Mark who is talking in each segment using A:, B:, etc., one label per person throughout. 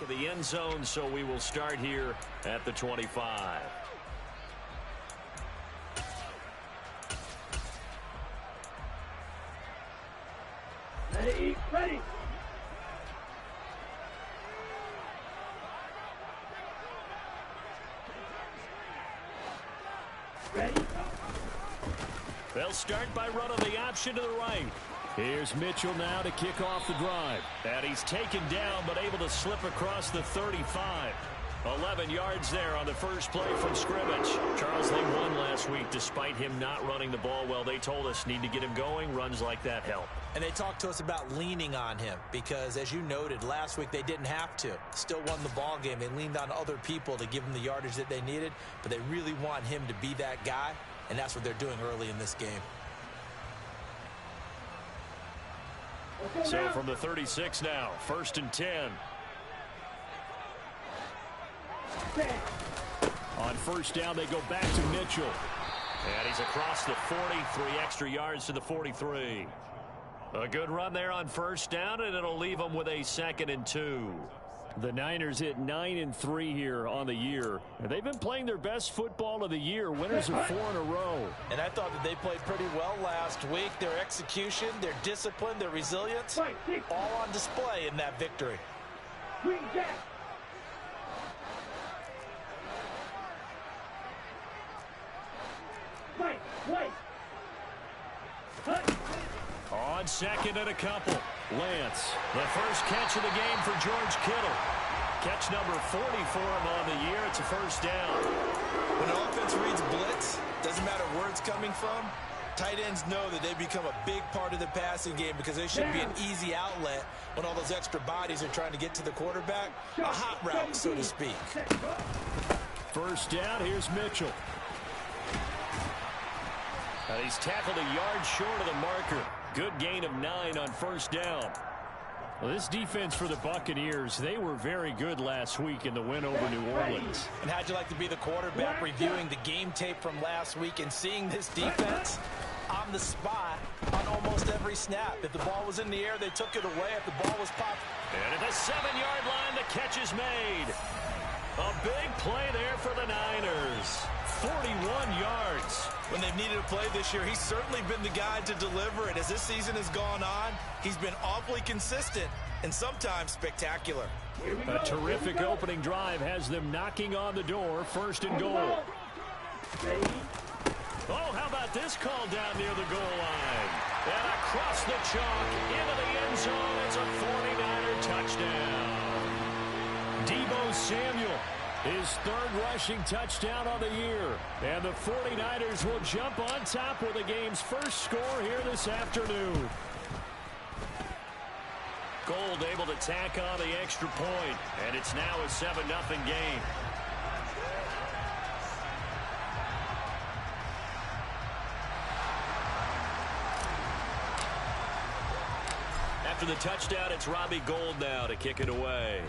A: of the end zone, so we will start here at the 25.
B: Ready, ready. Ready.
A: They'll start by running the option to the right.
C: Here's Mitchell now to kick off the drive.
A: And he's taken down but able to slip across the 35. 11 yards there on the first play from scrimmage. Charles, they won last week despite him not running the ball well. They told us need to get him going. Runs like that help.
D: And they talked to us about leaning on him because, as you noted, last week they didn't have to. Still won the ball game. They leaned on other people to give them the yardage that they needed, but they really want him to be that guy, and that's what they're doing early in this game.
A: So from the 36 now, 1st and 10.
C: On first down, they go back to Mitchell.
A: And he's across the 40, 3 extra yards to the 43. A good run there on first down, and it'll leave them with a 2nd and 2.
C: The Niners hit 9-3 here on the year. And they've been playing their best football of the year. Winners of 4 in a row.
D: And I thought that they played pretty well last week. Their execution, their discipline, their resilience, all on display in that victory.
B: Green Jack. Wait.
A: On 2nd and a couple.
C: Lance.
A: The first catch of the game for George Kittle. Catch number 40 for him on the year. It's a first down.
D: When an offense reads blitz, doesn't matter where it's coming from, tight ends know that they become a big part of the passing game because they should be an easy outlet when all those extra bodies are trying to get to the quarterback. A hot route, so to speak.
C: First down, here's Mitchell.
A: And he's tackled a yard short of the marker. Good gain of 9 on first down.
C: Well, this defense for the Buccaneers, they were very good last week in the win over New Orleans.
D: And how'd you like to be the quarterback reviewing the game tape from last week and seeing this defense on the spot on almost every snap? If the ball was in the air, they took it away. If the ball was popped.
A: And at the 7-yard line, the catch is made. A big play there for the Niners. 41 yards.
D: When they've needed a play this year, he's certainly been the guy to deliver it. As this season has gone on, he's been awfully consistent and sometimes spectacular.
C: A terrific opening drive has them knocking on the door. 1st and goal.
A: Oh, how about this call down near the goal line? And across the chalk into the end zone. It's a 49er touchdown.
C: Deebo Samuel, his 3rd rushing touchdown on the year. And the 49ers will jump on top with the game's first score here this afternoon.
A: Gold able to tack on the extra point, and it's now a 7-0 game. After the touchdown, it's Robbie Gould now to kick it away.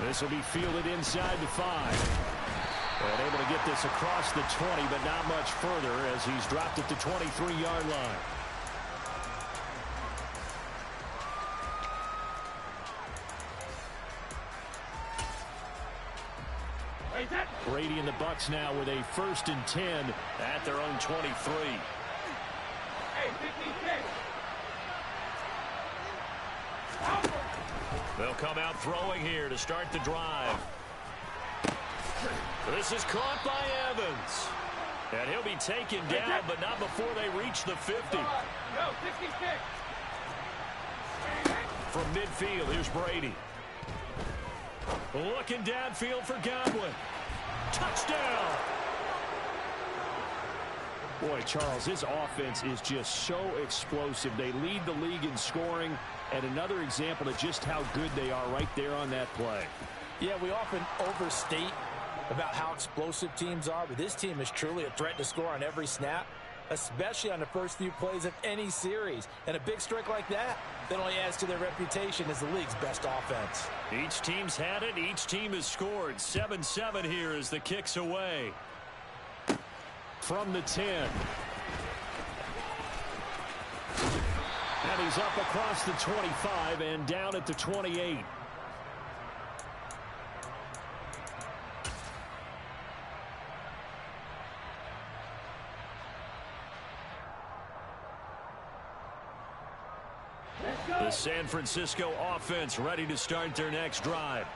C: This will be fielded inside the 5. And able to get this across the 20, but not much further as he's dropped at the 23-yard line. Brady and the Bucs now with a 1st and 10
A: at their own 23. They'll come out throwing here to start the drive. This is caught by Evans. And he'll be taken down, but not before they reach the 50. From midfield, here's Brady. Looking downfield for Godwin. Touchdown!
C: Boy, Charles, his offense is just so explosive. They lead the league in scoring, and another example of just how good they are right there on that play.
D: Yeah, we often overstate about how explosive teams are, but this team is truly a threat to score on every snap, especially on the first few plays of any series. And a big strike like that only adds to their reputation as the league's best offense.
A: Each team's had it. Each team has scored. 7-7 here as the kick's away.
C: From the 10.
A: And he's up across the 25 and down at the 28. The San Francisco offense ready to start their next drive.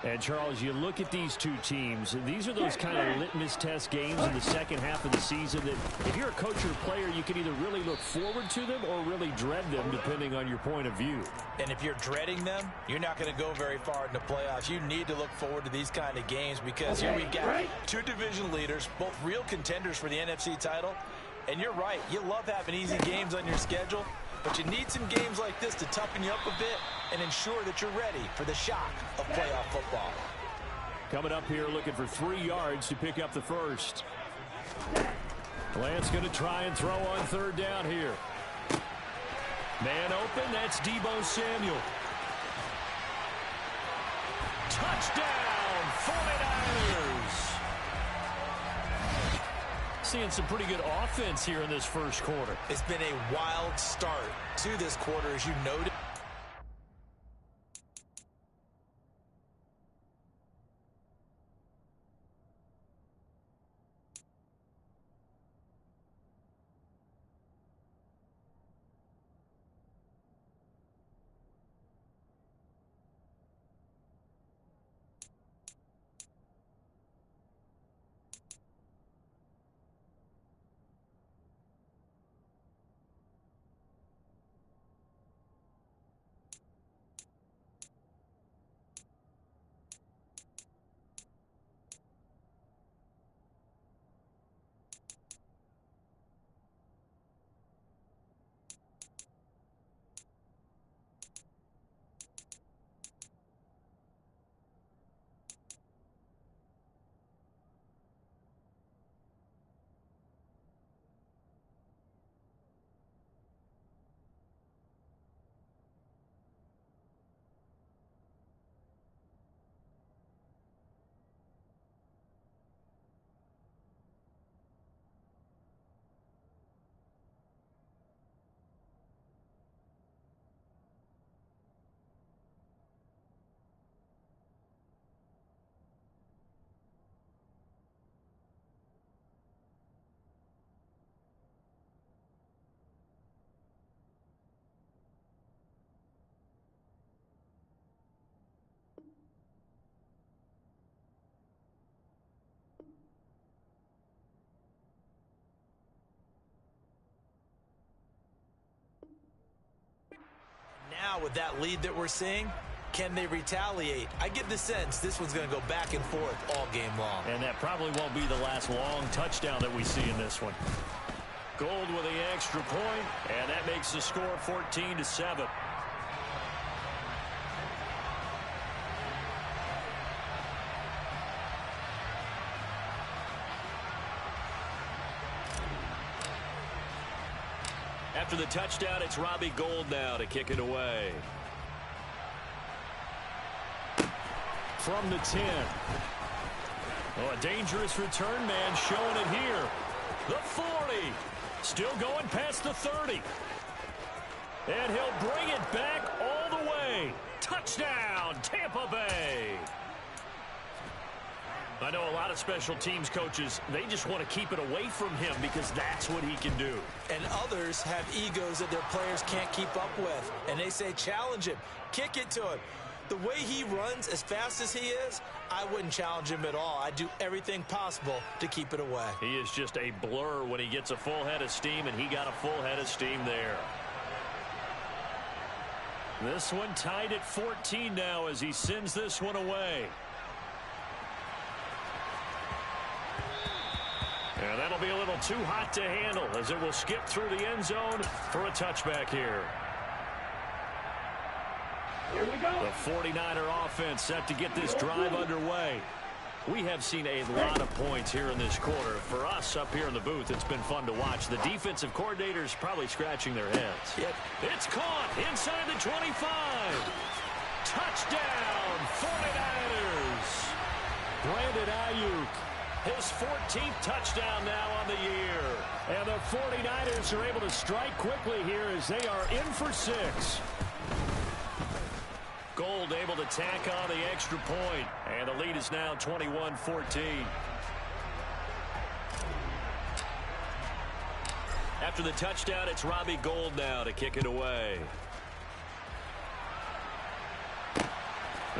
A: And, Charles, you look at these two teams, these are those kind of litmus test games in the second half of the season that if you're a coach or a player, you can either really look forward to them or really dread them, depending on your point of view.
D: And if you're dreading them, you're not going to go very far in the playoffs. You need to look forward to these kind of games because here we've got two division leaders, both real contenders for the NFC title. And you're right, you love having easy games on your schedule, but you need some games like this to toughen you up a bit and ensure that you're ready for the shock of playoff football.
A: Coming up here looking for 3 yards to pick up the first. Lance going to try and throw on third down here. Man open, that's Deebo Samuel. Touchdown, 49ers. Seeing some pretty good offense here in this first quarter.
D: It's been a wild start to this quarter, as you noted. Now, with that lead that we're seeing, can they retaliate? I get the sense this one's going to go back and forth all game long.
A: And that probably won't be the last long touchdown that we see in this one. Gold with the extra point, and that makes the score 14-7. After the touchdown, it's Robbie Gould now to kick it away. From the 10. Oh, a dangerous return man showing it here. The 40. Still going past the 30. And he'll bring it back all the way. Touchdown, Tampa Bay. I know a lot of special teams coaches, they just want to keep it away from him because that's what he can do.
D: And others have egos that their players can't keep up with. And they say, challenge him, kick it to him. The way he runs as fast as he is, I wouldn't challenge him at all. I'd do everything possible to keep it away.
A: He is just a blur when he gets a full head of steam, and he got a full head of steam there. This one tied at 14 now as he sends this one away. And that'll be a little too hot to handle as it will skip through the end zone for a touchback here.
B: Here we go.
A: The 49er offense set to get this drive underway. We have seen a lot of points here in this quarter. For us up here in the booth, it's been fun to watch. The defensive coordinators probably scratching their heads.
D: Yep.
A: It's caught inside the 25. Touchdown, 49ers. Brandon Ayuk His 14th touchdown now on the year.
C: And the 49ers are able to strike quickly here as they are in for 6.
A: Gould able to tack on the extra point. And the lead is now 21-14. After the touchdown, it's Robbie Gould now to kick it away.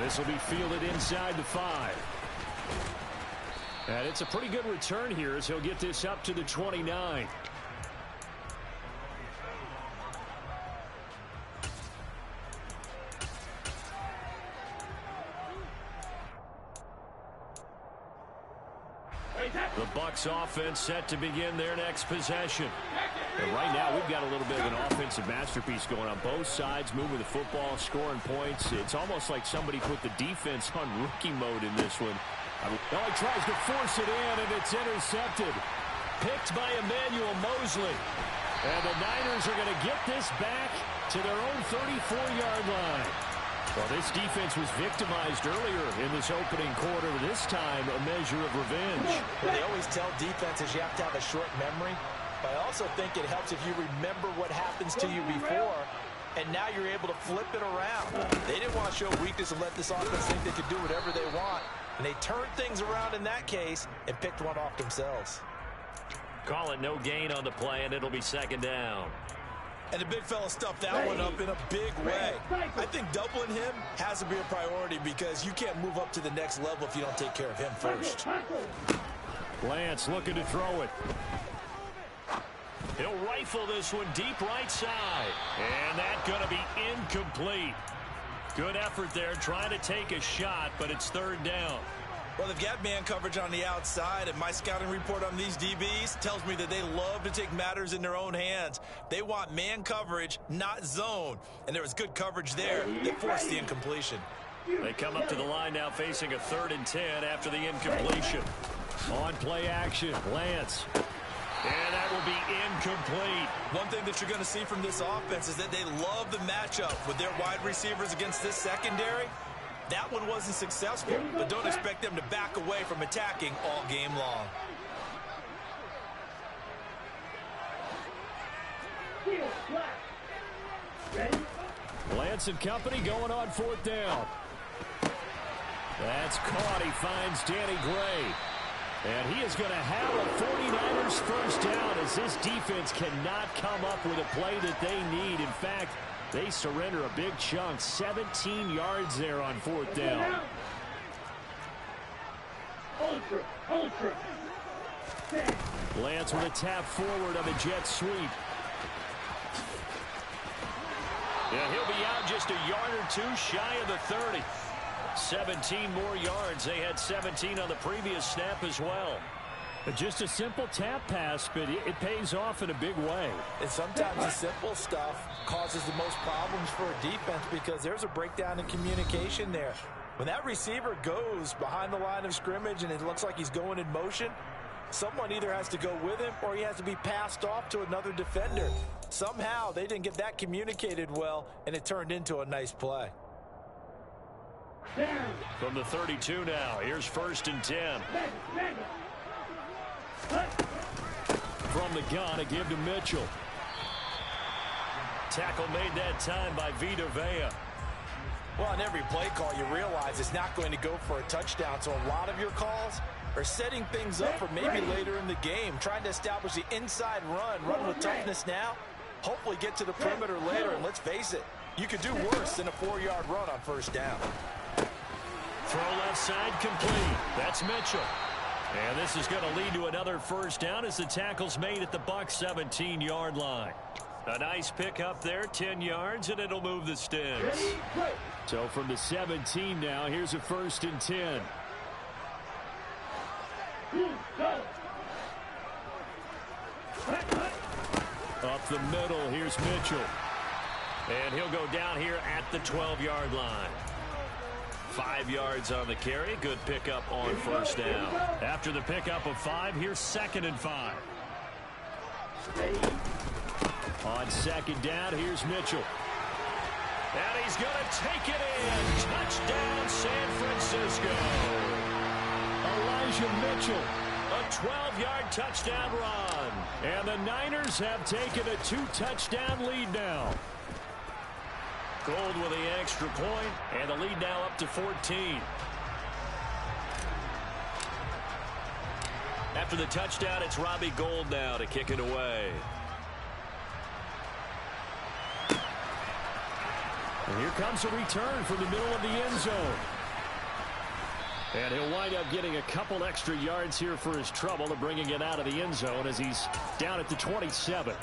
C: This will be fielded inside the 5. And it's a pretty good return here as he'll get this up to the 29.
A: The Bucs offense set to begin their next possession. And right now, we've got a little bit of an offensive masterpiece going on. Both sides moving the football, scoring points. It's almost like somebody put the defense on rookie mode in this one.
C: Oh, he tries to force it in, and it's intercepted.
A: Picked by Emmanuel Mosley.
C: And the Niners are going to get this back to their own 34-yard line. Well, this defense was victimized earlier in this opening quarter. This time, a measure of revenge.
D: Well, they always tell defenses you have to have a short memory. But I also think it helps if you remember what happens to you before, and now you're able to flip it around. They didn't want to show weakness and let this offense think they could do whatever they want. And they turned things around in that case and picked one off themselves.
A: Call it no gain on the play, and it'll be second down.
D: And the big fella stuffed that one up in a big way. I think doubling him has to be a priority because you can't move up to the next level if you don't take care of him first.
C: Lance looking to throw it.
A: He'll rifle this one deep right side. And that's going to be incomplete. Good effort there trying to take a shot, but it's third down.
D: Well, they've got man coverage on the outside, and my scouting report on these DBs tells me that they love to take matters in their own hands. They want man coverage, not zone. And there was good coverage there that forced the incompletion.
A: They come up to the line now facing a 3rd and 10 after the incompletion.
C: On play action, Lance.
A: And that will be incomplete.
D: One thing that you're going to see from this offense is that they love the matchup with their wide receivers against this secondary. That one wasn't successful, but don't expect them to back away from attacking all game long.
C: Lance and company going on 4th down. That's caught. He finds Danny Gray. And he is going to have a 49ers first down as this defense cannot come up with a play that they need. In fact, they surrender a big chunk, 17 yards there on 4th down. Lance with a tap forward on the jet sweep.
A: Yeah, he'll be out just a yard or two shy of the 30. 17 more yards. They had 17 on the previous snap as well.
C: Just a simple tap pass, but it pays off in a big way.
D: And sometimes the simple stuff causes the most problems for a defense because there's a breakdown in communication there. When that receiver goes behind the line of scrimmage and it looks like he's going in motion, someone either has to go with him or he has to be passed off to another defender. Somehow they didn't get that communicated well, and it turned into a nice play.
A: From the 32 now, here's 1st and 10.
C: From the gun, a give to Mitchell.
A: Tackle made that time by Vita Vea.
D: Well, on every play call, you realize it's not going to go for a touchdown, so a lot of your calls are setting things up for maybe later in the game, trying to establish the inside run with toughness now, hopefully get to the perimeter later, and let's face it, you could do worse than a 4-yard run on 1st down.
A: Throw left side complete. That's Mitchell. And this is going to lead to another first down as the tackle's made at the Bucs 17-yard line. A nice pickup there, 10 yards, and it'll move the sticks.
C: So from the 17 now, here's a 1st and 10. Up the middle, here's Mitchell.
A: And he'll go down here at the 12-yard line. 5 yards on the carry. Good pickup on 1st down.
C: After the pickup of 5, here's 2nd and 5. On 2nd down, here's Mitchell.
A: And he's going to take it in. Touchdown, San Francisco.
C: Elijah Mitchell
A: 12-yard touchdown run.
C: And the Niners have taken a 2-touchdown lead now.
A: Gold with the extra point, and the lead now up to 14. After the touchdown, it's Robbie Gould now to kick it away.
C: And here comes a return from the middle of the end zone. And he'll wind up getting a couple extra yards here for his trouble of bringing it out of the end zone as he's down at the 27.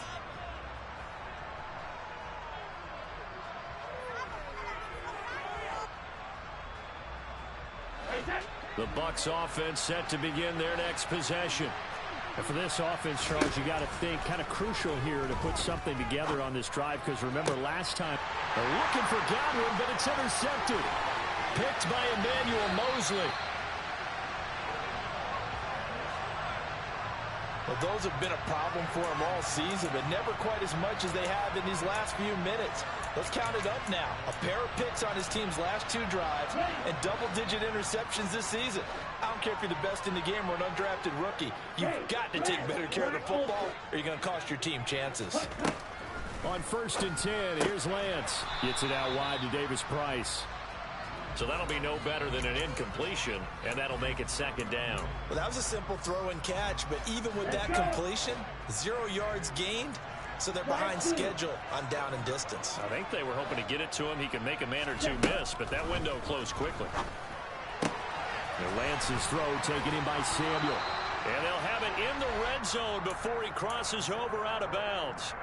A: The Bucs offense set to begin their next possession.
C: And for this offense, Charles, you got to think kind of crucial here to put something together on this drive, because remember last time they're looking for Godwin, but it's intercepted.
A: Picked by Emmanuel Mosley.
D: Well, those have been a problem for him all season, but never quite as much as they have in these last few minutes. Let's count it up now. A pair of picks on his team's last 2 drives and double-digit interceptions this season. I don't care if you're the best in the game or an undrafted rookie. You've got to take better care of the football or you're going to cost your team chances.
C: On 1st and 10, here's Lance. Gets it out wide to Davis Price.
A: So that'll be no better than an incompletion, and that'll make it 2nd down.
D: Well, that was a simple throw and catch, but even with that completion, 0 yards gained, so they're behind schedule on down and distance.
A: I think they were hoping to get it to him. He could make a man or 2 miss, but that window closed quickly.
C: And Lance's throw taken in by Samuel.
A: And they'll have it in the red zone before he crosses over out of bounds.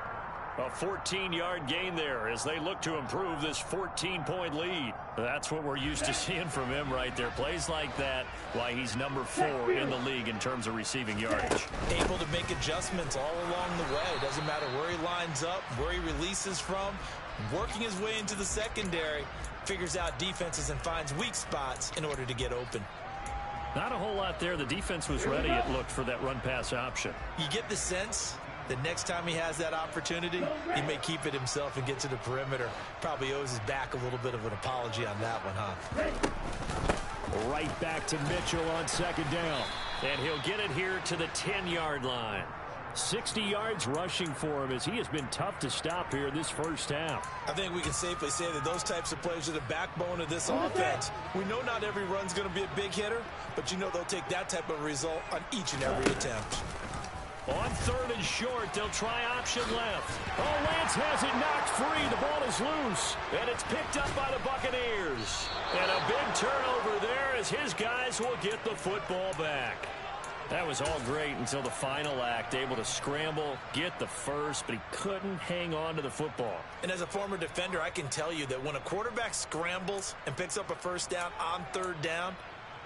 A: A 14-yard gain there as they look to improve this 14-point lead. That's what we're used to seeing from him right there. Plays like that, why he's number 4 in the league in terms of receiving yardage.
D: Able to make adjustments all along the way. Doesn't matter where he lines up, where he releases from. Working his way into the secondary, figures out defenses and finds weak spots in order to get open.
A: Not a whole lot there. The defense was ready, it looked, for that run-pass option.
D: You get the sense the next time he has that opportunity, he may keep it himself and get to the perimeter. Probably owes his back a little bit of an apology on that one, huh?
C: Right back to Mitchell on 2nd down.
A: And he'll get it here to the 10-yard line.
C: 60 yards rushing for him as he has been tough to stop here this first half.
D: I think we can safely say that those types of plays are the backbone of this offense. We know not every run's going to be a big hitter, but you know they'll take that type of result on each and every attempt.
A: On 3rd and short, they'll try option left.
C: Oh, Lance has it knocked free. The ball is loose.
A: And it's picked up by the Buccaneers. And a big turnover there as his guys will get the football back. That was all great until the final act. Able to scramble, get the first, but he couldn't hang on to the football.
D: And as a former defender, I can tell you that when a quarterback scrambles and picks up a 1st down on 3rd down,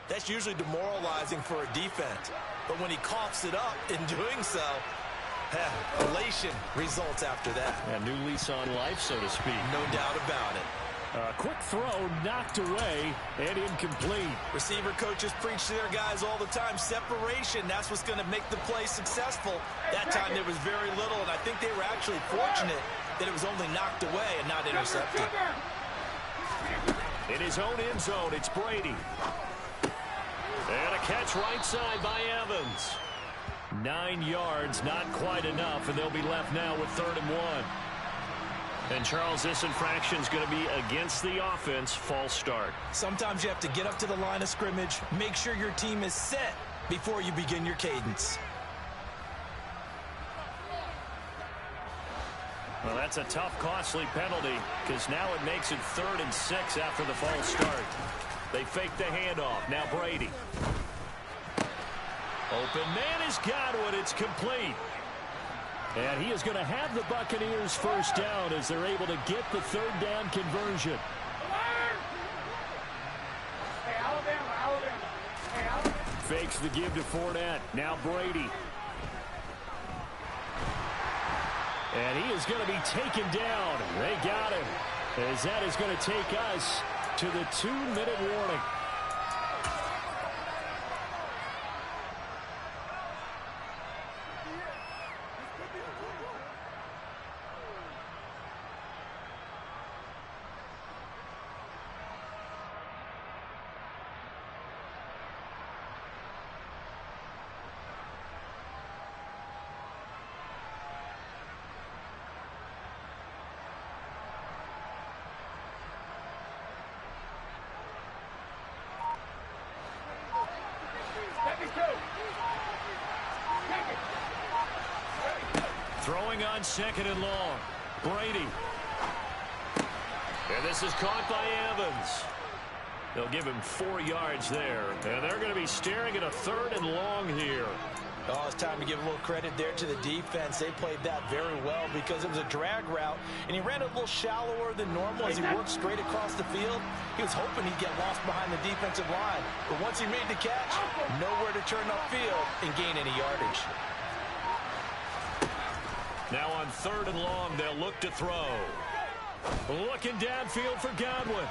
D: that's usually demoralizing for a defense. But when he coughs it up in doing so, elation results after that.
A: A new lease on life, so to speak.
D: No doubt about it.
C: A quick throw knocked away and incomplete.
D: Receiver coaches preach to their guys all the time. Separation, that's what's going to make the play successful. That time there was very little, and I think they were actually fortunate that it was only knocked away and not intercepted.
A: In his own end zone, it's Brady. And a catch right side by Evans.
C: 9 yards, not quite enough, and they'll be left now with 3rd and 1.
A: And, Charles, this infraction is going to be against the offense. False start.
D: Sometimes you have to get up to the line of scrimmage, make sure your team is set before you begin your cadence.
A: Well, that's a tough, costly penalty because now it makes it 3rd and 6 after the false start. They fake the handoff. Now Brady. Open man is Godwin. It's complete.
C: And he is going to have the Buccaneers 1st down as they're able to get the 3rd down conversion. Fakes the give to Fournette. Now Brady. And he is going to be taken down. They got him. As that is going to take us to the 2-minute warning.
A: Throwing on 2nd and long. Brady. And this is caught by Evans. They'll give him 4 yards there. And they're going to be staring at a 3rd and long here.
D: Oh, it's time to give a little credit there to the defense. They played that very well because it was a drag route, and he ran a little shallower than normal as he worked straight across the field. He was hoping he'd get lost behind the defensive line, but once he made the catch, nowhere to turn upfield and gain any yardage.
A: Now on 3rd and long, they'll look to throw. Looking downfield for Godwin.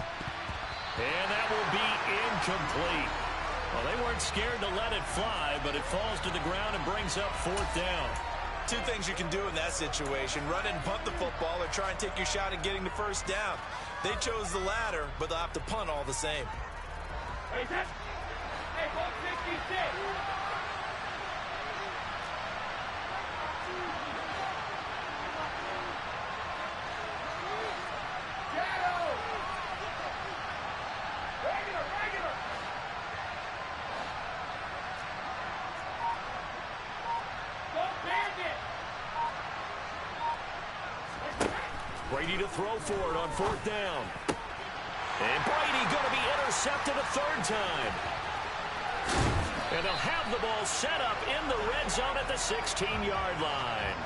A: And that will be incomplete. Well, they weren't scared to let it fly, but it falls to the ground and brings up 4th down.
D: 2 things you can do in that situation: run and punt the football, or try and take your shot at getting the 1st down. They chose the latter, but they'll have to punt all the same.
B: Hey, ball 66.
A: Brady to throw for it on 4th down. And Brady going to be intercepted a 3rd time. And they'll have the ball set up in the red zone at the 16-yard line.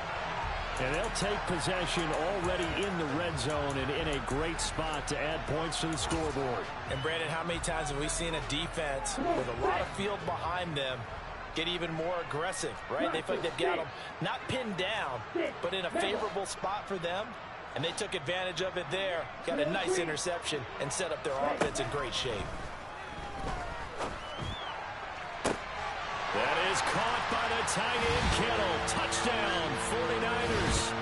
C: And they'll take possession already in the red zone and in a great spot to add points to the scoreboard.
D: And Brandon, how many times have we seen a defense with a lot of field behind them get even more aggressive, right? They feel like they've got them not pinned down, but in a favorable spot for them. And they took advantage of it there, got a nice interception, and set up their offense in great shape.
A: That is caught by the tight end, Kittle. Touchdown, 49ers.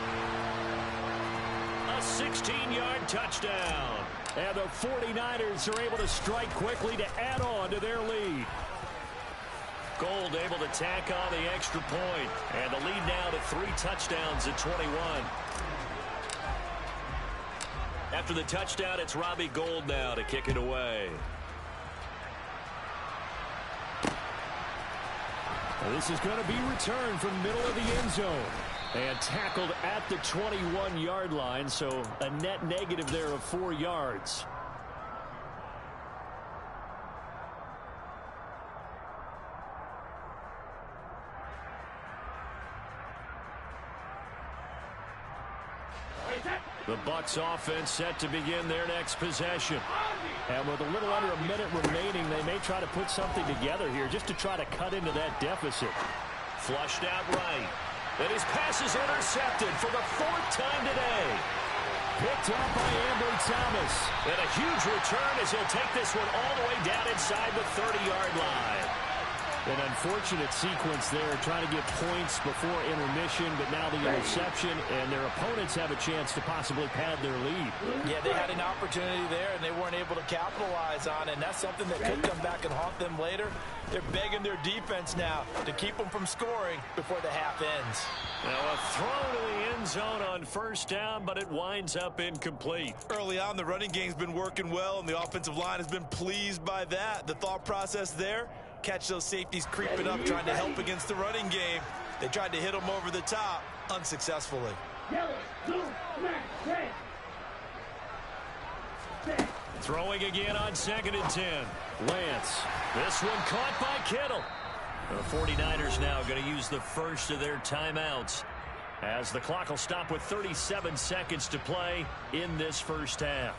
A: A 16-yard touchdown. And the 49ers are able to strike quickly to add on to their lead. Gould able to tack on the extra point. And the lead now to 3 touchdowns at 21. After the touchdown, it's Robbie Gould now to kick it away.
C: Well, this is going to be returned from middle of the end zone. And tackled at the 21-yard line, so a net negative there of 4 yards.
A: The Bucs offense set to begin their next possession.
C: And with a little under a minute remaining, they may try to put something together here just to try to cut into that deficit.
A: Flushed out right. And his pass is intercepted for the 4th time today.
C: Picked up by Ambry Thomas.
A: And a huge return as he'll take this one all the way down inside the 30-yard line.
C: An unfortunate sequence there, trying to get points before intermission, but now the interception, and their opponents have a chance to possibly pad their lead.
D: Yeah, they had an opportunity there, and they weren't able to capitalize on it, and that's something that could come back and haunt them later. They're begging their defense now to keep them from scoring before the half ends.
A: Now a throw to the end zone on 1st down, but it winds up incomplete.
D: Early on, the running game's been working well, and the offensive line has been pleased by that. The thought process there: catch those safeties creeping up, trying to help against the running game. They tried to hit them over the top, unsuccessfully.
B: Yellow, blue, black, red.
A: Throwing again on 2nd and 10.
C: Lance.
A: This one caught by Kittle. The 49ers now going to use the first of their timeouts as the clock will stop with 37 seconds to play in this first half.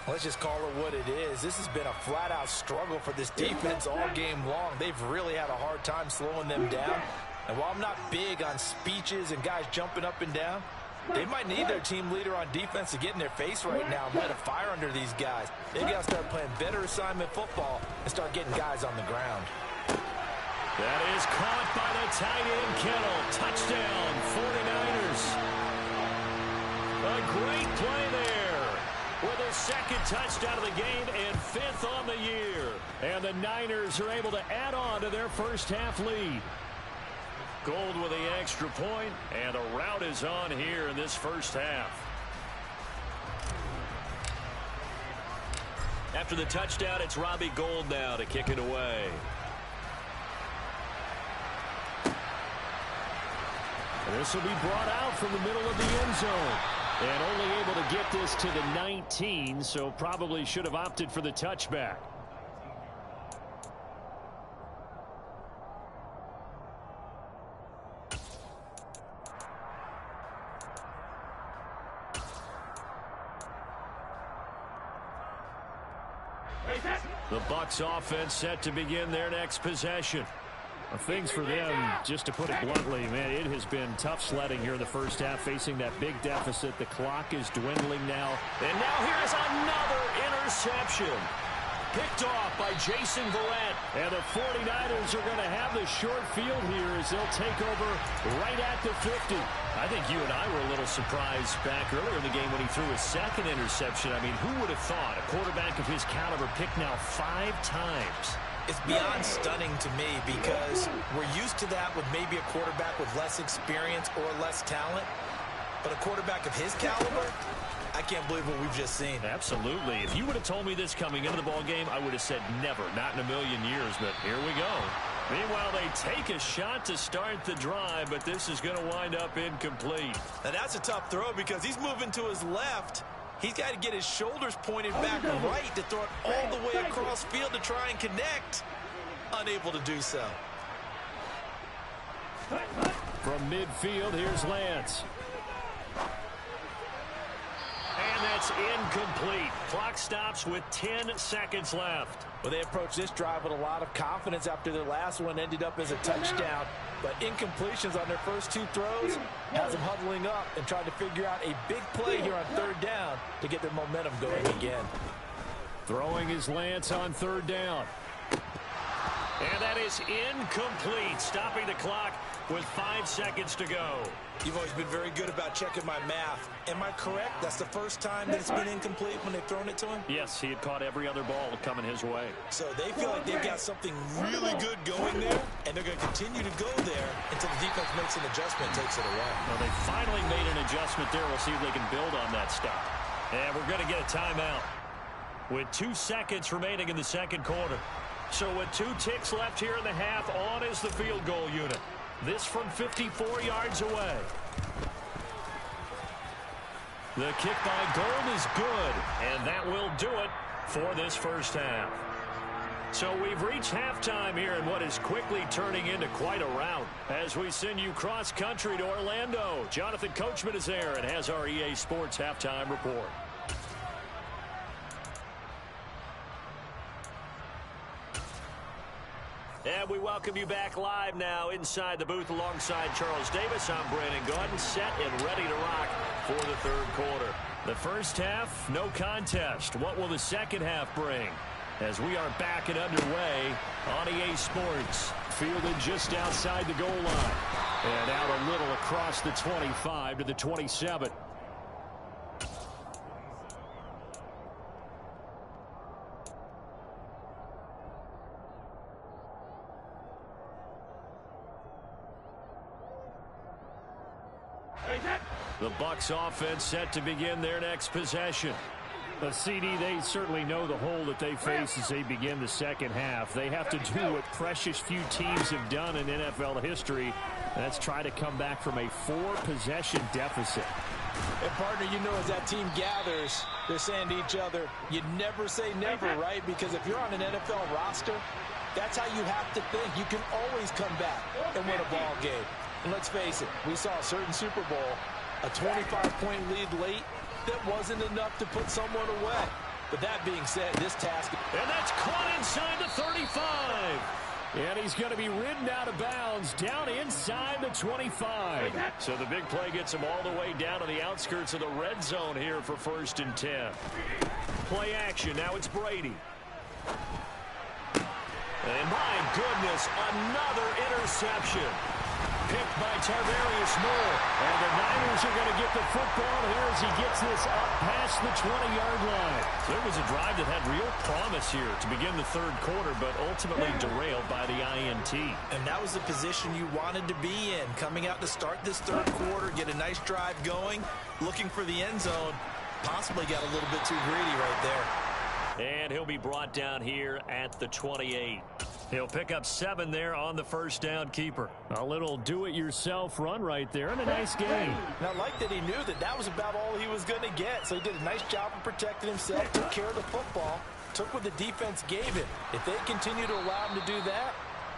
D: Let's just call it what it is. This has been a flat-out struggle for this defense all game long. They've really had a hard time slowing them down. And while I'm not big on speeches and guys jumping up and down, they might need their team leader on defense to get in their face right now and light a fire under these guys. They got to start playing better assignment football and start getting guys on the ground.
A: That is caught by the tight end, Kittle. Touchdown, 49ers. A great play there with a 2nd touchdown of the game and 5th on the year.
C: And the Niners are able to add on to their first half lead.
A: Gould with the extra point, and a rout is on here in this first half. After the touchdown, it's Robbie Gould now to kick it away.
C: This will be brought out from the middle of the end zone. And only able to get this to the 19, so probably should have opted for the touchback. The Bucs offense set to begin their next possession. Things for them, just to put it bluntly, man, it has been tough sledding here in the first half, facing that big deficit. The clock is dwindling now. And now here's another interception. Picked off by Jason Verrett. And the 49ers are going to have the short field here as they'll take over right at the 50.
A: I think you and I were a little surprised back earlier in the game when he threw his second interception. I mean, who would have thought a quarterback of his caliber picked now 5 times?
D: It's beyond stunning to me because we're used to that with maybe a quarterback with less experience or less talent. But a quarterback of his caliber, I can't believe what we've just seen.
A: Absolutely. If you would have told me this coming into the ball game, I would have said never, not in a million years. But here we go. Meanwhile, they take a shot to start the drive, but this is going to wind up incomplete.
D: Now that's a tough throw because he's moving to his left. He's got to get his shoulders pointed back right to throw it all the way across field to try and connect. Unable to do so.
C: From midfield, here's Lance.
A: And that's incomplete. Clock stops with 10 seconds left.
D: Well, they approached this drive with a lot of confidence after their last one ended up as a touchdown. But incompletions on their first 2 throws has them huddling up and trying to figure out a big play here on 3rd down to get their momentum going again.
C: Throwing is Lance on 3rd down.
A: And that is incomplete, stopping the clock with 5 seconds to go.
D: You've always been very good about checking my math. Am I correct? That's the first time that it's been incomplete when they've thrown it to him?
A: Yes, he had caught every other ball coming his way.
D: So they feel like they've got something really good going there, and they're going to continue to go there until the defense makes an adjustment and takes it away.
A: Well, they finally made an adjustment there. We'll see if they can build on that stop. And we're going to get a timeout with 2 seconds remaining in the second quarter. So with 2 ticks left here in the half, on is the field goal unit. This from 54 yards away. The kick by Gold is good, and that will do it for this first half. So we've reached halftime here in what is quickly turning into quite a rout as we send you cross-country to Orlando. Jonathan Coachman is there and has our EA Sports halftime report. And we welcome you back live now inside the booth alongside Charles Davis. I'm Brandon Gaudin, set and ready to rock for the third quarter. The first half, no contest. What will the second half bring? As we are back and underway on EA Sports. Fielded just outside the goal line. And out a little across the 25 to the 27. The Bucs offense set to begin their next possession. CD, they certainly know the hole that they face as they begin the second half. They have to do what precious few teams have done in NFL history. That's try to come back from a 4-possession deficit.
D: And partner, you know, as that team gathers, they're saying to each other, you never say never, right? Because if you're on an NFL roster, that's how you have to think. You can always come back and win a ball game. And let's face it, we saw a certain Super Bowl, a 25-point lead late, that wasn't enough to put someone away. But that being said, this task...
A: And that's caught inside the 35.
C: And he's going to be ridden out of bounds down inside the 25.
A: So the big play gets him all the way down to the outskirts of the red zone here for 1st and 10. Play action. Now it's Brady. And my goodness, another interception. Picked by Tarvarius Moore. And the Niners are going to get the football here as he gets this up past the 20-yard line. So it was a drive that had real promise here to begin the third quarter, but ultimately derailed by the INT.
D: And that was the position you wanted to be in. Coming out to start this third quarter, get a nice drive going, looking for the end zone. Possibly got a little bit too greedy right there.
A: And he'll be brought down here at the 28. He'll pick up 7 there on the first down keeper.
C: A little do-it-yourself run right there, and a nice gain.
D: And I like that he knew that that was about all he was going to get. So he did a nice job of protecting himself, took care of the football, took what the defense gave him. If they continue to allow him to do that,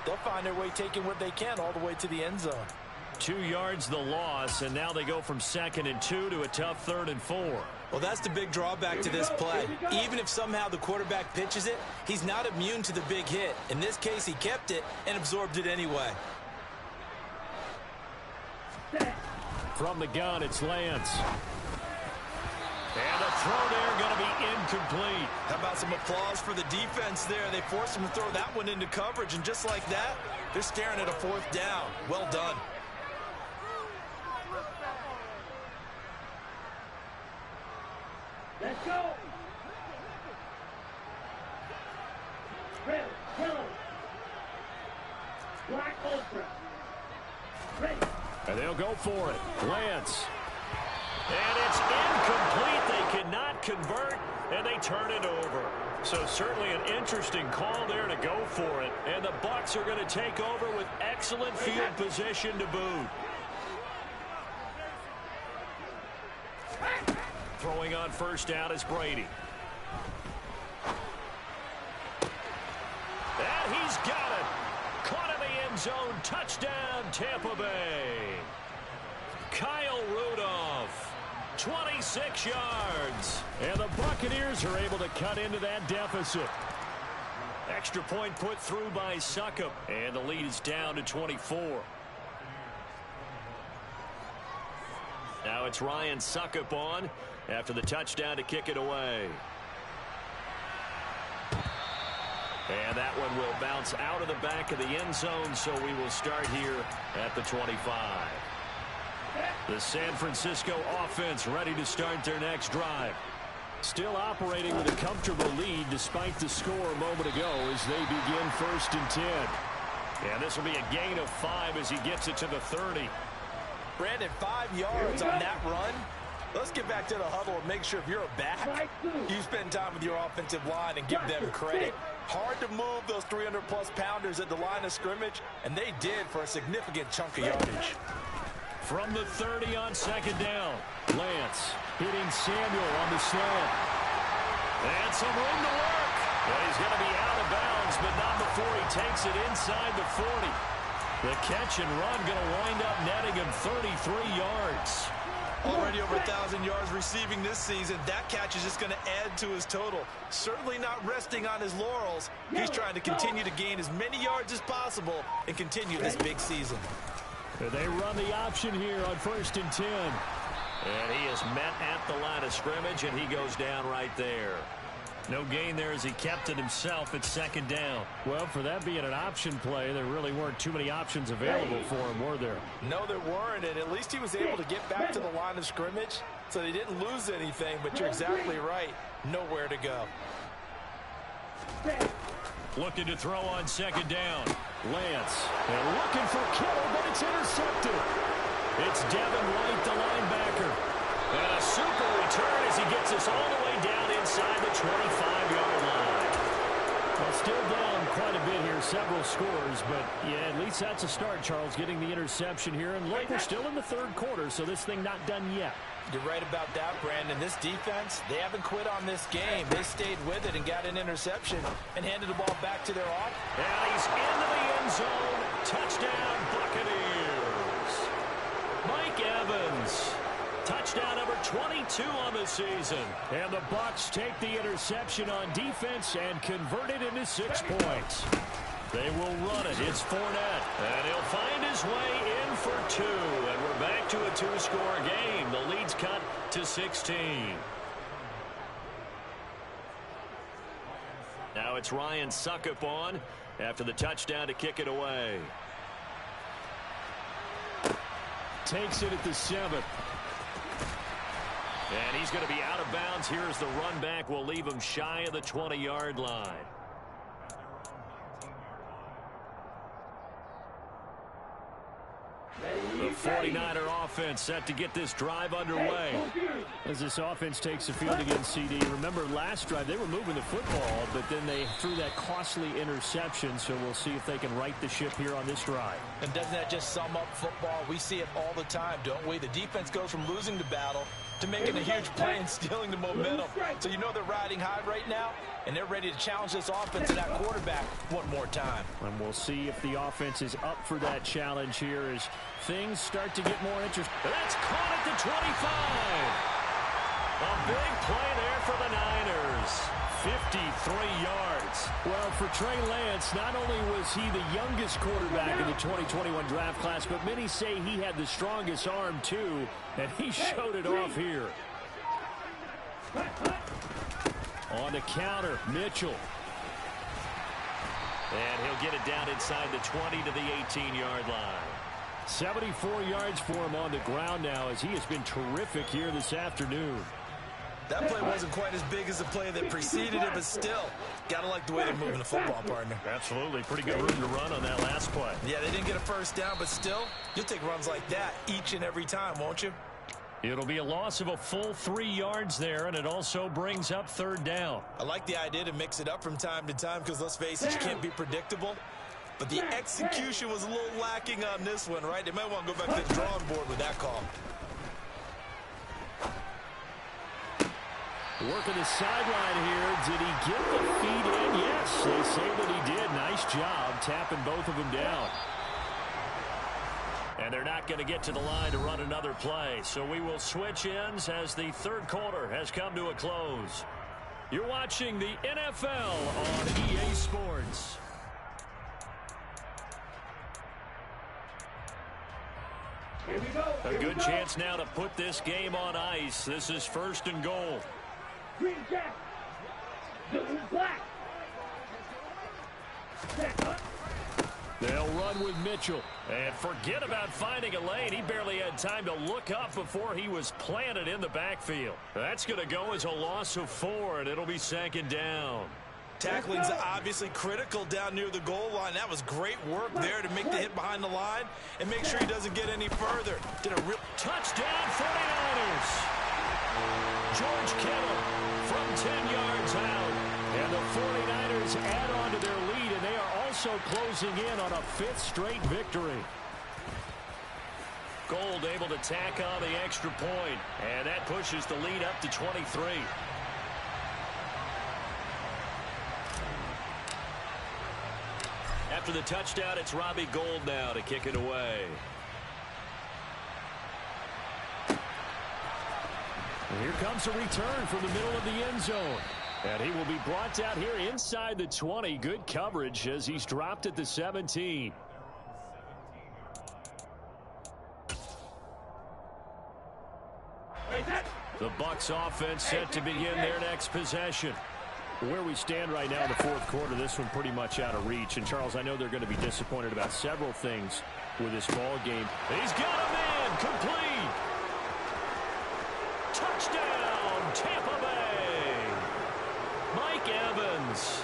D: they'll find their way taking what they can all the way to the end zone.
A: 2 yards the loss, and now they go from 2nd and 2 to a tough 3rd and 4.
E: Well, that's the big drawback to this play. Even if somehow the quarterback pitches it, he's not immune to the big hit. In this case, he kept it and absorbed it anyway.
C: From the gun, it's Lance.
A: And the throw there going to be incomplete.
E: How about some applause for the defense there? They forced him to throw that one into coverage, and just like that, they're staring at a 4th down. Well done.
B: Let's go. Red, yellow, black ultra. Ready.
C: And they'll go for it. Lance.
A: And it's incomplete. They cannot convert, and they turn it over. So certainly an interesting call there to go for it. And the Bucs are going to take over with excellent field position to boot. Throwing on first down is Brady. And he's got it. Caught in the end zone. Touchdown, Tampa Bay. Kyle Rudolph, 26 yards.
C: And the Buccaneers are able to cut into that deficit.
A: Extra point put through by Succop. And the lead is down to 24. Now it's Ryan Succop on after the touchdown to kick it away. And that one will bounce out of the back of the end zone, so we will start here at the 25. The San Francisco offense ready to start their next drive.
C: Still operating with a comfortable lead despite the score a moment ago as they begin 1st and 10.
A: And this will be a gain of 5 as he gets it to the 30.
D: Brandon, 5 yards on that run. Let's get back to the huddle and make sure if you're a back, you spend time with your offensive line and give them credit. Hard to move those 300-plus pounders at the line of scrimmage, and they did for a significant chunk of yardage.
A: From the 30 on 2nd down.
C: Lance hitting Samuel on the slant.
A: And some room to work. Well, he's going to be out of bounds, but not before he takes it inside the 40. The catch and run going to wind up netting him 33 yards.
E: Already over 1,000 yards receiving this season. That catch is just going to add to his total. Certainly not resting on his laurels. He's trying to continue to gain as many yards as possible and continue this big season.
C: They run the option here on 1st and 10.
A: And he is met at the line of scrimmage, and he goes down right there. No gain there as he kept it himself at 2nd down.
C: Well, for that being an option play, there really weren't too many options available for him, were there?
D: No, there weren't, and at least he was able to get back to the line of scrimmage, so they didn't lose anything, but you're exactly right. Nowhere to go.
A: Looking to throw on 2nd down.
C: Lance, and looking for Kittle, but it's intercepted.
A: It's Devin White, the linebacker. And a super return as he gets us all the way down inside the 25-yard line.
C: Well, still down quite a bit here, several scores, but yeah, at least that's a start, Charles, getting the interception here. And look, we're still in the 3rd quarter, so this thing not done yet.
D: You're right about that, Brandon. This defense, they haven't quit on this game. They stayed with it and got an interception and handed the ball back to their offense.
A: And he's into the end zone. Touchdown, Buccaneers. Mike Evans. Touchdown number 22 on the season.
C: And the Bucs take the interception on defense and convert it into 6 points.
A: They will run it. It's Fournette. And he'll find his way in for 2. And we're back to a 2-score game. The lead's cut to 16. Now it's Ryan Succop on after the touchdown to kick it away.
C: Takes it at the 7th.
A: And he's going to be out of bounds. Here's the run back. We'll leave him shy of the 20-yard line. The 49er offense set to get this drive underway.
C: As this offense takes the field against CD, remember last drive they were moving the football, but then they threw that costly interception, so we'll see if they can right the ship here on this drive.
D: And doesn't that just sum up football? We see it all the time, don't we? The defense goes from losing the battle to making a huge play and stealing the momentum. So you know they're riding high right now, and they're ready to challenge this offense and that quarterback one more time.
C: And we'll see if the offense is up for that challenge here as things start to get more interesting.
A: That's caught at the 25. A big play there for the Niners. 53 yards.
C: Well, for Trey Lance, not only was he the youngest quarterback in the 2021 draft class, but many say he had the strongest arm too, and he showed it off here. On the counter, Mitchell.
A: And he'll get it down inside the 20 to the 18-yard line.
C: 74 yards for him on the ground now as he has been terrific here this afternoon.
E: That play wasn't quite as big as the play that preceded it, but still, gotta like the way they're moving the football, partner.
A: Absolutely. Pretty good room to run on that last play.
E: Yeah, they didn't get a first down, but still, you'll take runs like that each and every time, won't you?
A: It'll be a loss of a full 3 yards there, and it also brings up third down.
E: I like the idea to mix it up from time to time because, let's face it, you can't be predictable. But the execution was a little lacking on this one, right? They might want to go back to the drawing board with that call.
C: Working the sideline here. Did he get the feet in? Yes, they say that he did. Nice job tapping both of them down.
A: And they're not going to get to the line to run another play. So we will switch ends as the third quarter has come to a close. You're watching the NFL on EA Sports.
B: Here we go.
A: A good chance now to put this game on ice. This is first and goal.
B: Green Jack. Blue black. Jack up.
C: They'll run with Mitchell.
A: And forget about finding a lane. He barely had time to look up before he was planted in the backfield. That's going to go as a loss of 4, and it'll be second down.
E: Tackling's obviously critical down near the goal line. That was great work there to make the hit behind the line and make sure he doesn't get any further. Did a real
A: touchdown 49ers. George Kittle from 10 yards out.
C: And the 49ers add on to their lead, and they are also closing in on a 5th straight victory.
A: Gold able to tack on the extra point, and that pushes the lead up to 23. After the touchdown, it's Robbie Gould now to kick it away.
C: And here comes a return from the middle of the end zone. And he will be brought down here inside the 20. Good coverage as he's dropped at the 17.
A: The Bucs offense set to begin their next possession.
C: Where we stand right now in the fourth quarter, this one pretty much out of reach. And, Charles, I know they're going to be disappointed about several things with this ball game.
A: He's got a man complete. Touchdown, Tampa Bay. Mike Evans,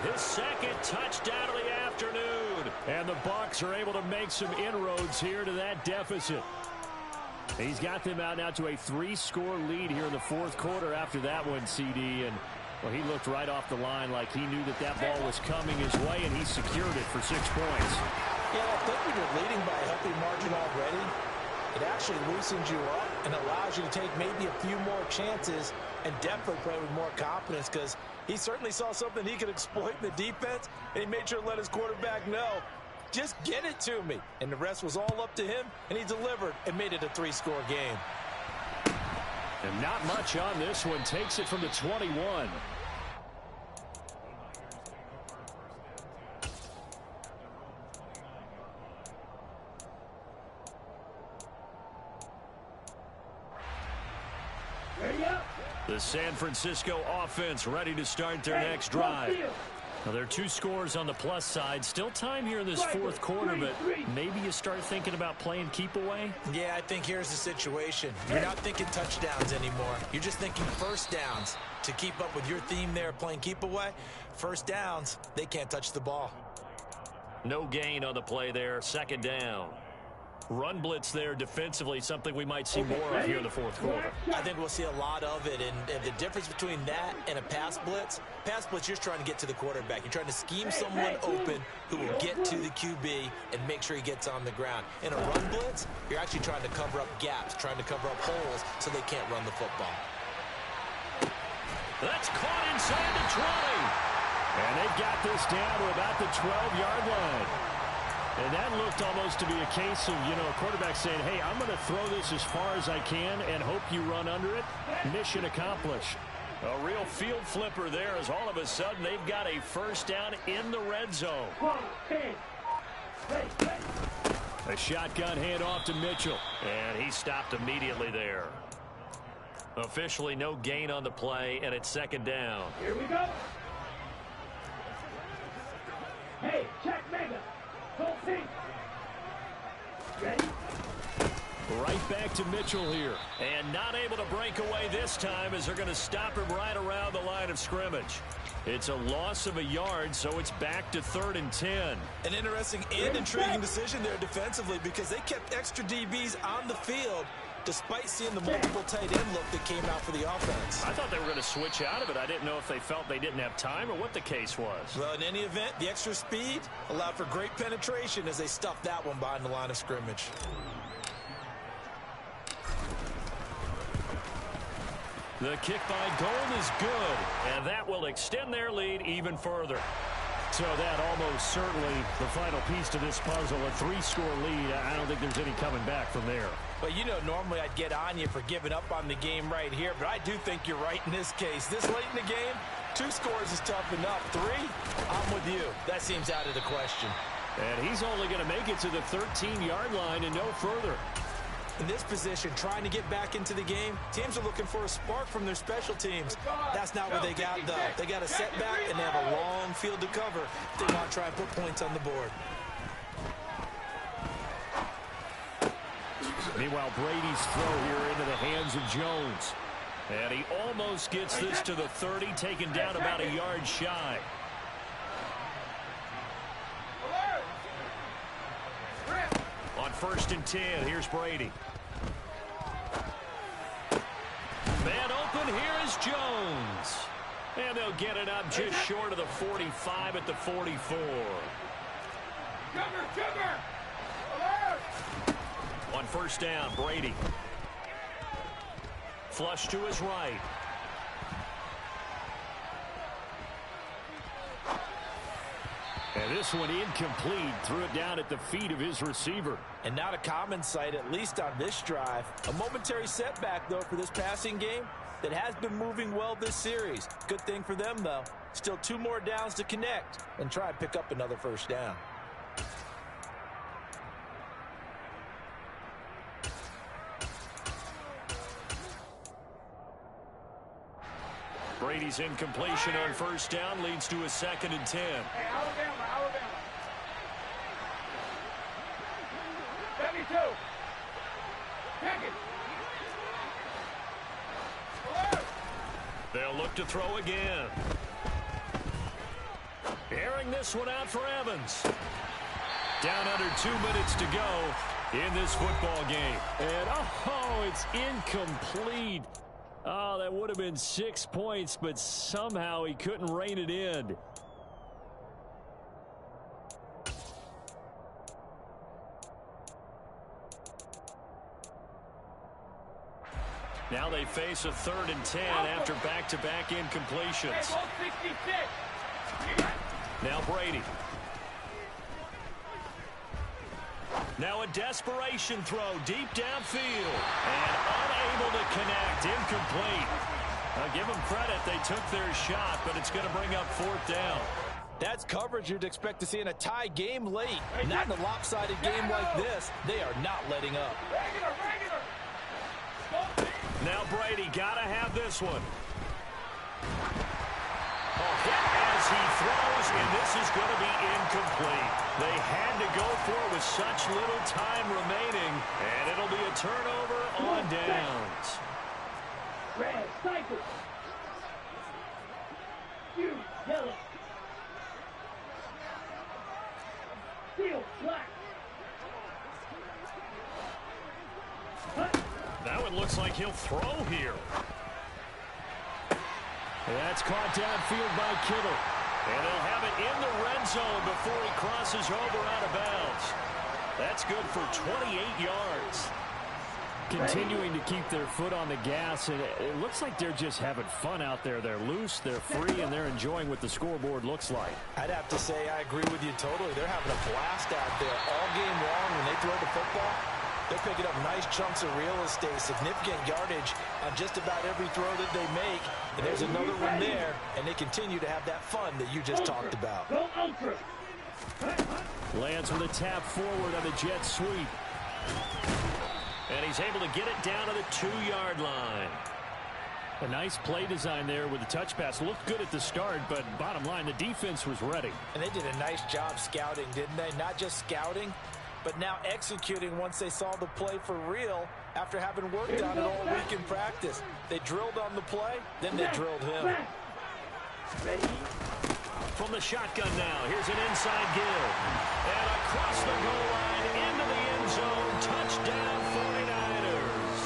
A: his second touchdown of the afternoon.
C: And the Bucs are able to make some inroads here to that deficit. He's got them out now to a 3-score lead here in the fourth quarter after that one, CD. And, well, he looked right off the line like he knew that that ball was coming his way, and he secured it for 6 points.
D: Yeah, I think when you're leading by a healthy margin already, it actually loosens you up and allows you to take maybe a few more chances and definitely play with more confidence because he certainly saw something he could exploit in the defense, and he made sure to let his quarterback know, just get it to me. And the rest was all up to him, and he delivered and made it a 3-score game.
C: And not much on this one. Takes it from the 21.
A: The San Francisco offense ready to start their next drive. Now, there are 2 scores on the plus side. Still time here in this fourth quarter, but maybe you start thinking about playing keep away?
D: Yeah, I think here's the situation. You're not thinking touchdowns anymore. You're just thinking first downs. To keep up with your theme there, playing keep away, first downs, they can't touch the ball.
A: No gain on the play there. Second down. Run blitz there defensively, something we might see more of here in the fourth quarter.
D: I think we'll see a lot of it, and the difference between that and a pass blitz, you're just trying to get to the quarterback. You're trying to scheme someone open who will get to the QB and make sure he gets on the ground. In a run blitz, you're actually trying to cover up gaps, trying to cover up holes so they can't run the football.
A: That's caught inside the 20.
C: And they've got this down to about the 12-yard line. And that looked almost to be a case of, a quarterback saying, hey, I'm going to throw this as far as I can and hope you run under it. Mission accomplished.
A: A real field flipper there as all of a sudden they've got a first down in the red zone.
C: A shotgun handoff to Mitchell.
A: And he stopped immediately there. Officially no gain on the play, and it's second down.
B: Here we go. Hey, check mega. Full pink. Ready?
C: Right back to Mitchell here.
A: And not able to break away this time as they're going to stop him right around the line of scrimmage. It's a loss of a yard, so it's back to 3rd and 10.
E: An interesting and intriguing decision there defensively because they kept extra DBs on the field despite seeing the multiple tight end look that came out for the offense.
A: I thought they were going to switch out of it. I didn't know if they felt they didn't have time or what the case was.
E: Well, in any event, the extra speed allowed for great penetration as they stuffed that one behind the line of scrimmage.
A: The kick by Gold is good, and that will extend their lead even further.
C: So that almost certainly the final piece to this puzzle, a 3-score lead. I don't think there's any coming back from there.
D: Well, normally I'd get on you for giving up on the game right here, but I do think you're right in this case. This late in the game, 2 scores is tough enough. 3, I'm with you. That seems out of the question.
C: And he's only going to make it to the 13-yard line and no further.
D: In this position, trying to get back into the game, teams are looking for a spark from their special teams. That's not what they got, though. They got a setback, and they have a long field to cover if they want to try and put points on the board.
C: Meanwhile, Brady's throw here into the hands of Jones.
A: And he almost gets this to the 30, taken down about a yard shy. On 1st and 10, here's Brady. Man open, here is Jones. And they'll get it up just short of the 45 at the 44. On 1st down, Brady. Flush to his right.
C: And this one incomplete. Threw it down at the feet of his receiver.
D: And not a common sight, at least on this drive. A momentary setback, though, for this passing game that has been moving well this series. Good thing for them, though. Still 2 more downs to connect and try and pick up another first down.
A: Brady's incompletion on 1st down leads to a 2nd and 10.
B: Hey, Alabama. 72. Check it.
A: They'll look to throw again. Airing this one out for Evans. Down under 2 minutes to go in this football game.
C: And, it's incomplete. Oh, that would have been 6 points, but somehow he couldn't rein it in.
A: Now they face a 3rd and 10 after back-to-back incompletions. Now Brady. Now a desperation throw deep downfield. And unable to connect. Incomplete. Now give them credit. They took their shot, but it's going to bring up 4th down.
D: That's coverage you'd expect to see in a tie game late. Not in a lopsided game like this. They are not letting up.
A: Now Brady got to have this one. Hit as he throws, and this is going to be incomplete. They had to go for it with such little time remaining, and it'll be a turnover on downs.
B: Red, cycle. You, yellow. Steel, black.
A: it looks like he'll throw here.
C: That's caught downfield by Kittle.
A: And they'll have it in the red zone before he crosses over out of bounds. That's good for 28 yards.
C: Continuing to keep their foot on the gas, and it looks like they're just having fun out there. They're loose, they're free, and they're enjoying what the scoreboard looks like.
D: I'd have to say I agree with you totally. They're having a blast out there all game long. When they throw the football, they're picking up nice chunks of real estate, significant yardage on just about every throw that they make. And there's another one there, and they continue to have that fun that you just talked about.
B: Go ultra.
C: Lands with a tap forward on the jet sweep.
A: And he's able to get it down to the 2-yard line.
C: A nice play design there with the touch pass. Looked good at the start, but bottom line, the defense was ready.
D: And they did a nice job scouting, didn't they? Not just scouting, but now executing once they saw the play for real after having worked on it all week in practice. They drilled on the play, then they drilled him.
B: Ready?
A: From the shotgun now, here's an inside give. And across the goal line into the end zone. Touchdown 49ers.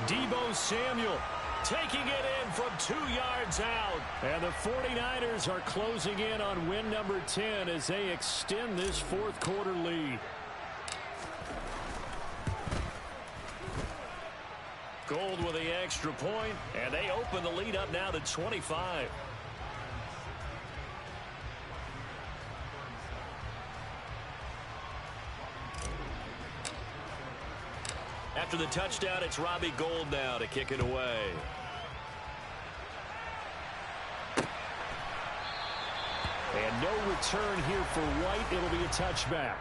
C: Deebo Samuel
A: Taking it in from 2 yards out.
C: And the 49ers are closing in on win number 10 as they extend this fourth quarter lead.
A: Gold with the extra point, and they open the lead up now to 25. After the touchdown, it's Robbie Gould now to kick it away.
C: And no return here for White. It'll be a touchback.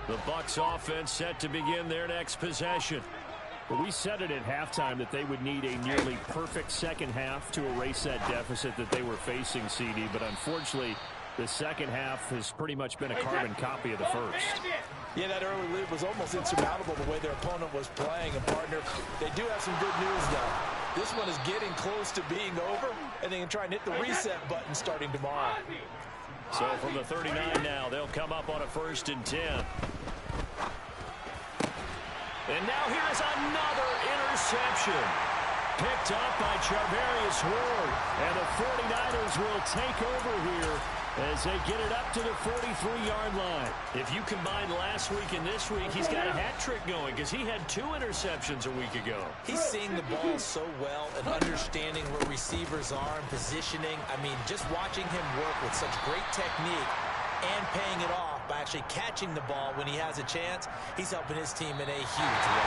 A: The Bucs offense set to begin their next possession.
C: But we said it at halftime that they would need a nearly perfect second half to erase that deficit that they were facing, CD. But unfortunately, the second half has pretty much been a carbon copy of the first.
D: Yeah, that early lead was almost insurmountable the way their opponent was playing. And, partner, they do have some good news, though. This one is getting close to being over, and they can try and hit the reset button starting tomorrow.
A: So from the 39 now, they'll come up on a 1st and 10. And now here's another interception. Picked up by Charvarius Ward. And the 49ers will take over here as they get it up to the 43-yard line. If you combine last week and this week, he's got a hat trick going because he had 2 interceptions a week ago.
D: He's seeing the ball so well and understanding where receivers are and positioning. I mean, just watching him work with such great technique and paying it off by actually catching the ball when he has a chance, he's helping his team in a huge way.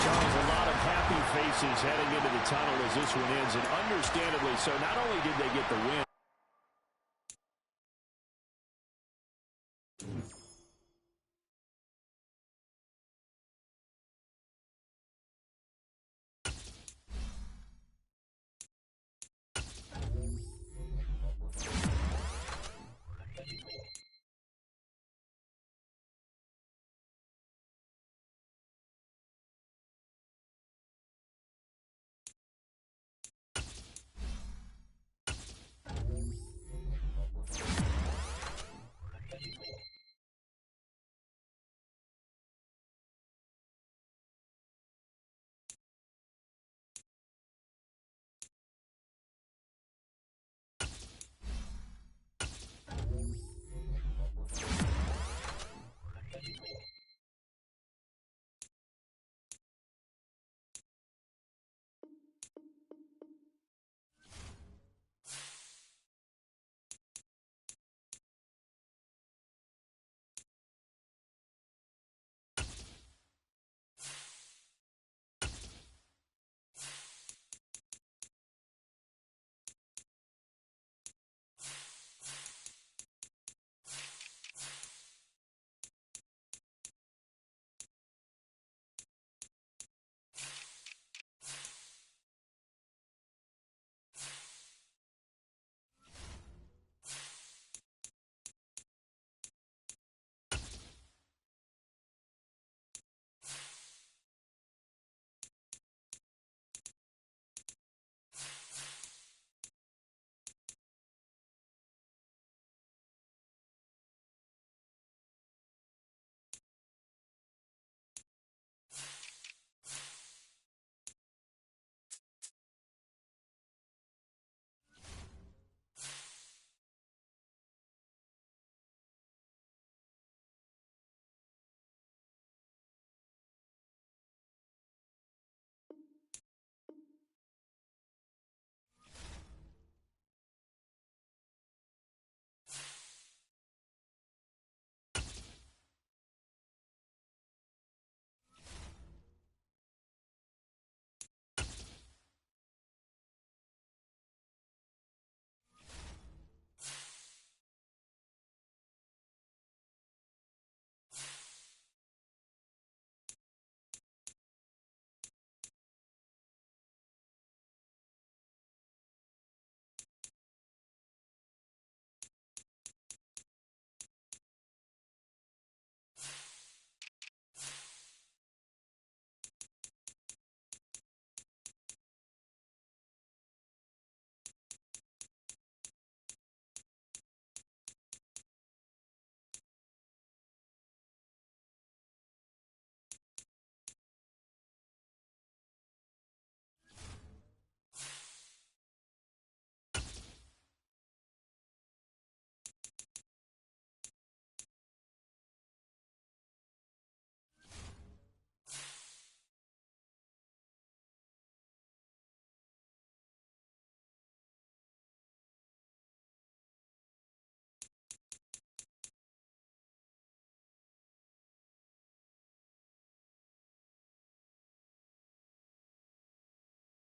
C: Charles, a lot of happy faces heading into the tunnel as this one ends, and understandably so. Not only did they get the win,